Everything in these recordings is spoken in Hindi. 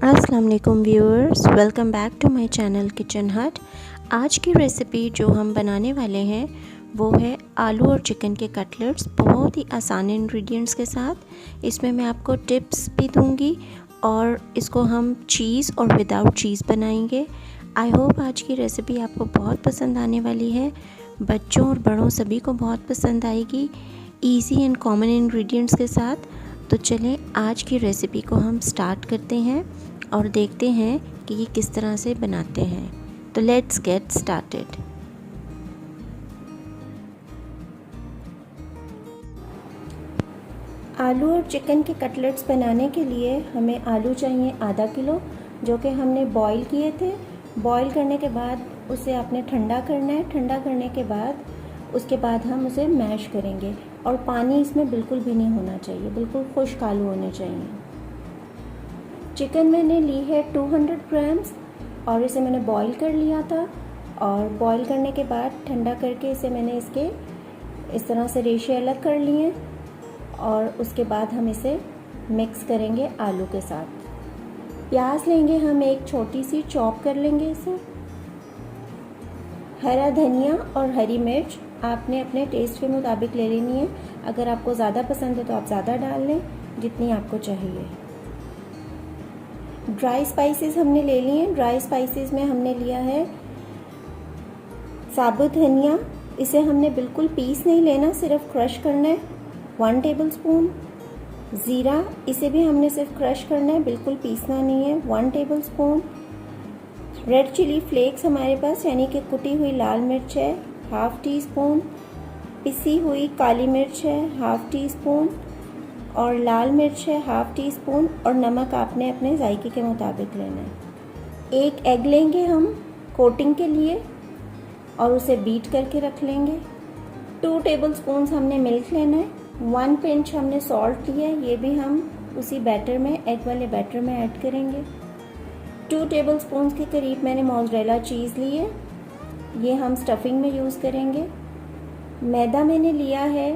अस्सलाम वालेकुम viewers, welcome back to my channel kitchen hut. आज की रेसिपी जो हम बनाने वाले हैं वो है आलू और चिकन के कटलेट्स, बहुत ही आसान इंग्रेडिएंट्स के साथ। इसमें मैं आपको टिप्स भी दूंगी और इसको हम चीज़ और विदाउट चीज़ बनाएंगे। आई होप आज की रेसिपी आपको बहुत पसंद आने वाली है। बच्चों और बड़ों सभी को बहुत पसंद आएगी, ईजी एंड कॉमन इंग्रेडिएंट्स के साथ। तो चलें आज की रेसिपी को हम स्टार्ट करते हैं और देखते हैं कि ये किस तरह से बनाते हैं। तो लेट्स गेट स्टार्टेड। आलू और चिकन के कटलेट्स बनाने के लिए हमें आलू चाहिए आधा किलो, जो कि हमने बॉईल किए थे। बॉईल करने के बाद उसे आपने ठंडा करना है। ठंडा करने के बाद उसके बाद हम उसे मैश करेंगे और पानी इसमें बिल्कुल भी नहीं होना चाहिए, बिल्कुल खुश्क आलू होने चाहिए। चिकन मैंने ली है 200 ग्राम्स और इसे मैंने बॉईल कर लिया था। और बॉईल करने के बाद ठंडा करके इसे मैंने इसके इस तरह से रेशे अलग कर लिए और उसके बाद हम इसे मिक्स करेंगे आलू के साथ। प्याज लेंगे हम, एक छोटी सी चॉप कर लेंगे इसे। हरा धनिया और हरी मिर्च आपने अपने टेस्ट के मुताबिक ले लेनी है। अगर आपको ज़्यादा पसंद है तो आप ज़्यादा डाल लें, जितनी आपको चाहिए। ड्राई स्पाइसेस हमने ले लिए हैं। ड्राई स्पाइसेस में हमने लिया है साबुत धनिया, इसे हमने बिल्कुल पीस नहीं लेना, सिर्फ क्रश करना है, 1 टेबलस्पून। ज़ीरा, इसे भी हमने सिर्फ क्रश करना है, बिल्कुल पीसना नहीं है, 1 टेबलस्पून। रेड चिली फ्लेक्स हमारे पास यानी कि कुटी हुई लाल मिर्च है, 1/2 टीस्पून। पिसी हुई काली मिर्च है, 1/2 टीस्पून। और लाल मिर्च है 1/2 टीस्पून। और नमक आपने अपने जायके के मुताबिक लेना है। एक एग लेंगे हम कोटिंग के लिए और उसे बीट करके रख लेंगे। 2 टेबलस्पून हमने मिल्क लेना है। 1 पिंच हमने सॉल्ट लिया है, ये भी हम उसी बैटर में, एग वाले बैटर में ऐड करेंगे। 2 टेबलस्पून के करीब मैंने मोज़रेला चीज़ ली है, ये हम स्टफिंग में यूज़ करेंगे। मैदा मैंने लिया है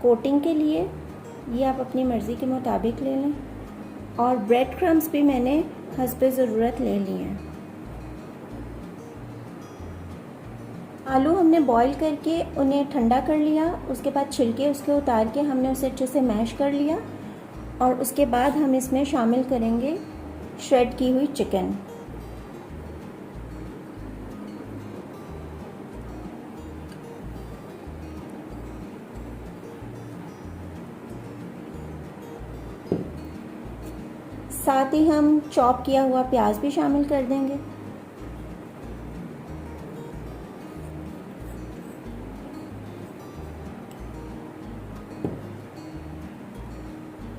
कोटिंग के लिए, ये आप अपनी मर्ज़ी के मुताबिक ले लें। और ब्रेड क्रम्स भी मैंने हस्बे ज़रूरत ले लिए हैं। आलू हमने बॉईल करके उन्हें ठंडा कर लिया, उसके बाद छिलके उसके उतार के हमने उसे अच्छे से मैश कर लिया। और उसके बाद हम इसमें शामिल करेंगे श्रेड की हुई चिकन। साथ ही हम चॉप किया हुआ प्याज भी शामिल कर देंगे।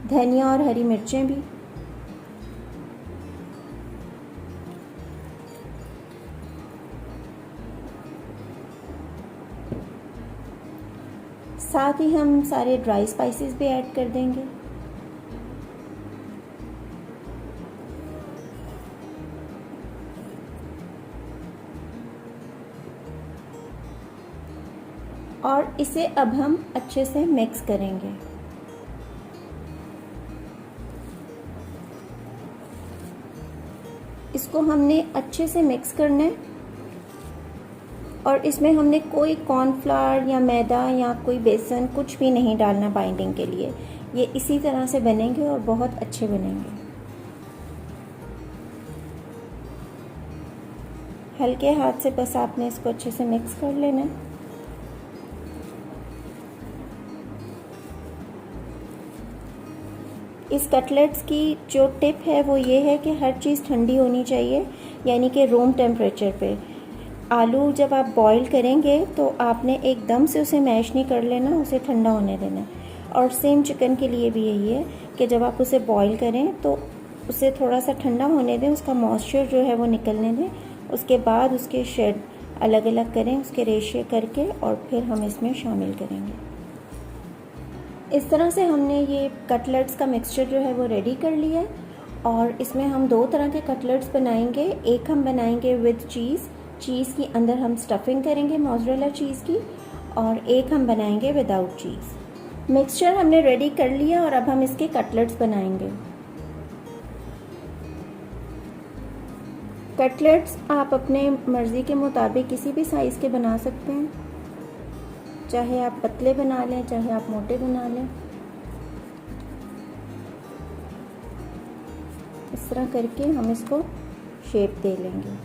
धनिया और हरी मिर्चें भी। साथ ही हम सारे ड्राई स्पाइसेस भी ऐड कर देंगे। और इसे अब हम अच्छे से मिक्स करेंगे। इसको हमने अच्छे से मिक्स करना है और इसमें हमने कोई कॉर्नफ्लावर या मैदा या कोई बेसन कुछ भी नहीं डालना बाइंडिंग के लिए। ये इसी तरह से बनेंगे और बहुत अच्छे बनेंगे। हल्के हाथ से बस आपने इसको अच्छे से मिक्स कर लेना है। इस कटलेट्स की जो टिप है वो ये है कि हर चीज़ ठंडी होनी चाहिए, यानी कि रूम टेम्परेचर पे। आलू जब आप बॉईल करेंगे तो आपने एकदम से उसे मैश नहीं कर लेना, उसे ठंडा होने देना है। और सेम चिकन के लिए भी यही है कि जब आप उसे बॉईल करें तो उसे थोड़ा सा ठंडा होने दें, उसका मॉइस्चर जो है वो निकलने दें। उसके बाद उसके शेड अलग अलग करें, उसके रेशे करके, और फिर हम इसमें शामिल करेंगे। इस तरह से हमने ये कटलेट्स का मिक्सचर जो है वो रेडी कर लिया है। और इसमें हम 2 तरह के कटलेट्स बनाएंगे। एक हम बनाएंगे विद चीज़ की अंदर हम स्टफिंग करेंगे मोज़रेला चीज़ की, और एक हम बनाएंगे विदाउट चीज़। मिक्सचर हमने रेडी कर लिया और अब हम इसके कटलेट्स बनाएंगे। कटलेट्स आप अपने मर्ज़ी के मुताबिक किसी भी साइज़ के बना सकते हैं, चाहे आप पतले बना लें चाहे आप मोटे बना लें। इस तरह करके हम इसको शेप दे लेंगे।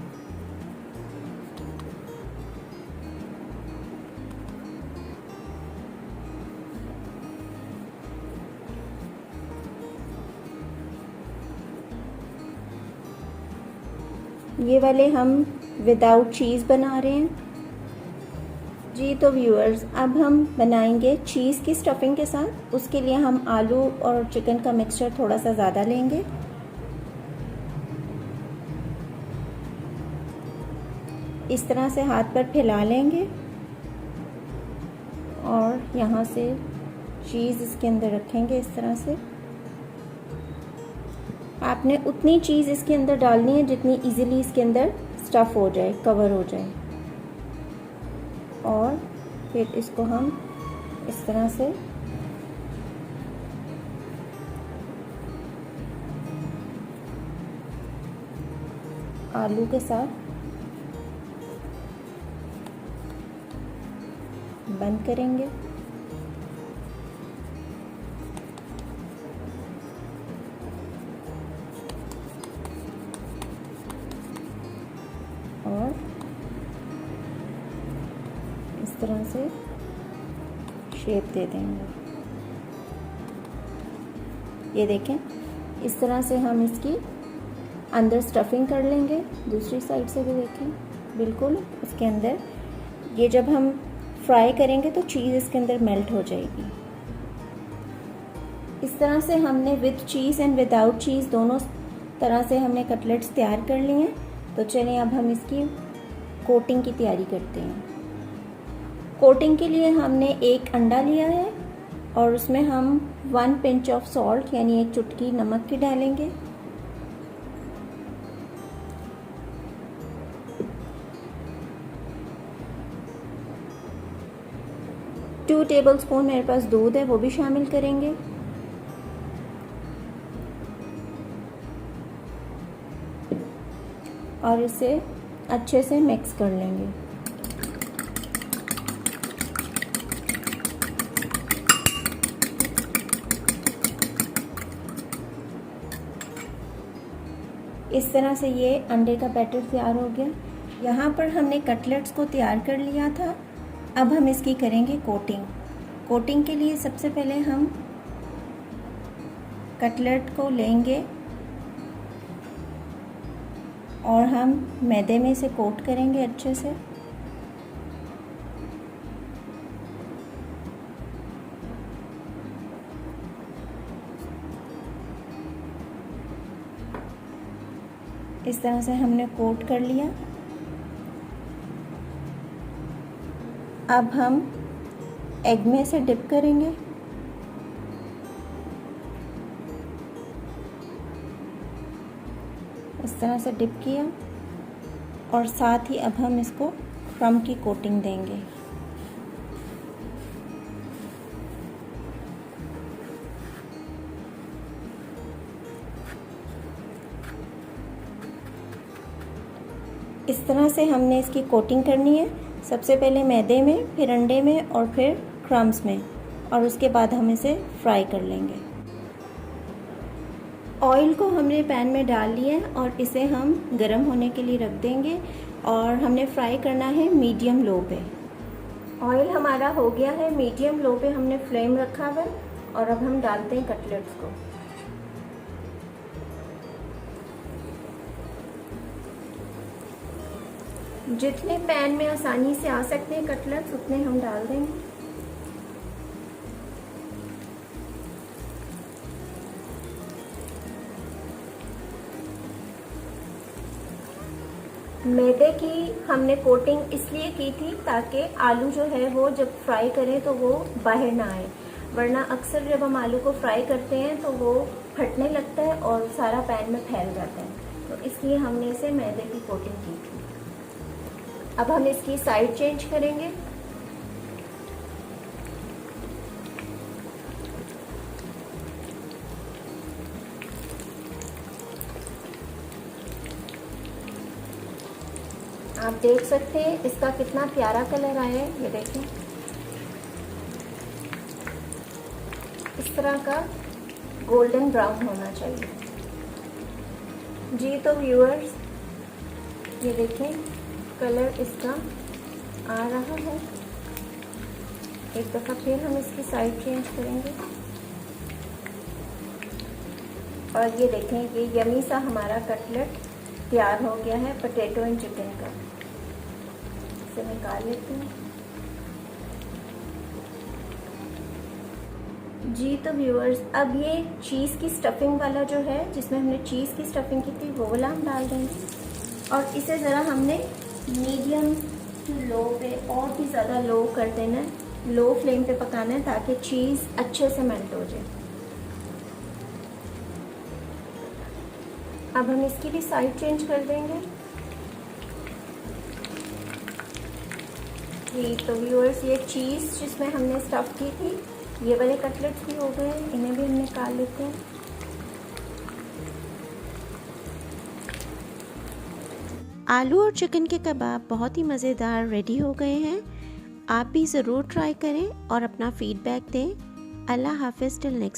ये वाले हम विदाउट चीज़ बना रहे हैं जी। तो व्यूअर्स, अब हम बनाएंगे चीज़ की स्टफिंग के साथ। उसके लिए हम आलू और चिकन का मिक्सचर थोड़ा सा ज़्यादा लेंगे। इस तरह से हाथ पर फैला लेंगे और यहाँ से चीज़ इसके अंदर रखेंगे। इस तरह से आपने उतनी चीज़ इसके अंदर डालनी है जितनी इजीली इसके अंदर स्टफ़ हो जाए, कवर हो जाए। और फिर इसको हम इस तरह से आलू के साथ बंद करेंगे। और इस तरह से शेप दे देंगे। ये देखें, इस तरह से हम इसकी अंदर स्टफिंग कर लेंगे। दूसरी साइड से भी देखें, बिल्कुल इसके अंदर। ये जब हम फ्राई करेंगे तो चीज़ इसके अंदर मेल्ट हो जाएगी। इस तरह से हमने विद चीज़ एंड विदाउट चीज़ दोनों तरह से हमने कटलेट्स तैयार कर लिए हैं। तो चलिए अब हम इसकी कोटिंग की तैयारी करते हैं। कोटिंग के लिए हमने एक अंडा लिया है और उसमें हम 1 पिंच ऑफ सॉल्ट यानी 1 चुटकी नमक की डालेंगे। टू टेबलस्पून मेरे पास दूध है, वो भी शामिल करेंगे। और इसे अच्छे से मिक्स कर लेंगे। इस तरह से ये अंडे का बैटर तैयार हो गया। यहाँ पर हमने कटलेट्स को तैयार कर लिया था। अब हम इसकी करेंगे कोटिंग। कोटिंग के लिए सबसे पहले हम कटलेट को लेंगे और हम मैदे में इसे कोट करेंगे अच्छे से। इस तरह से हमने कोट कर लिया। अब हम एग में से डिप करेंगे। इस तरह से डिप किया और साथ ही अब हम इसको क्रम्ब की कोटिंग देंगे। इस तरह से हमने इसकी कोटिंग करनी है। सबसे पहले मैदे में, फिर अंडे में और फिर क्रम्ब्स में, और उसके बाद हम इसे फ्राई कर लेंगे। ऑयल को हमने पैन में डाल लिया है और इसे हम गरम होने के लिए रख देंगे और हमने फ्राई करना है मीडियम लो पे। ऑयल हमारा हो गया है, मीडियम लो पे हमने फ्लेम रखा हुआ है और अब हम डालते हैं कटलेट्स को। जितने पैन में आसानी से आ सकते हैं कटलेट्स उतने हम डाल देंगे। मैदे की हमने कोटिंग इसलिए की थी ताकि आलू जो है वो जब फ्राई करें तो वो बाहर ना आए, वरना अक्सर जब हम आलू को फ्राई करते हैं तो वो फटने लगता है और सारा पैन में फैल जाता है। तो इसलिए हमने इसे मैदे की कोटिंग की थी। अब हम इसकी साइड चेंज करेंगे। आप देख सकते हैं इसका कितना प्यारा कलर आया है। ये देखें, इस तरह का गोल्डन ब्राउन होना चाहिए जी। तो व्यूअर्स, ये देखें कलर इसका आ रहा है। एक दफ़ा फिर हम इसकी साइड चेंज करेंगे और ये देखें, ये यमी सा हमारा कटलेट तैयार हो गया है पोटैटो एंड चिकन का। इसे निकाल लेते हैं जी। तो व्यूअर्स, अब ये चीज़ की स्टफिंग वाला जो है, जिसमें हमने चीज़ की स्टफिंग की थी, वो वाला हम डाल देंगे और इसे ज़रा हमने मीडियम टू लो पे, और भी ज़्यादा लो कर देना है, लो फ्लेम पे पकाना है ताकि चीज़ अच्छे से मेल्ट हो जाए। अब हम इसकी भी साइड चेंज कर देंगे जी। तो व्यूअर्स, ये चीज़ जिसमें हमने स्टफ़ की थी, ये वाले कटलेट्स भी हो गए, इन्हें भी हम निकाल लेते हैं। आलू और चिकन के कबाब बहुत ही मज़ेदार रेडी हो गए हैं। आप भी ज़रूर ट्राई करें और अपना फीडबैक दें। अल्लाह हाफ़िज़, टिल नेक्स्ट।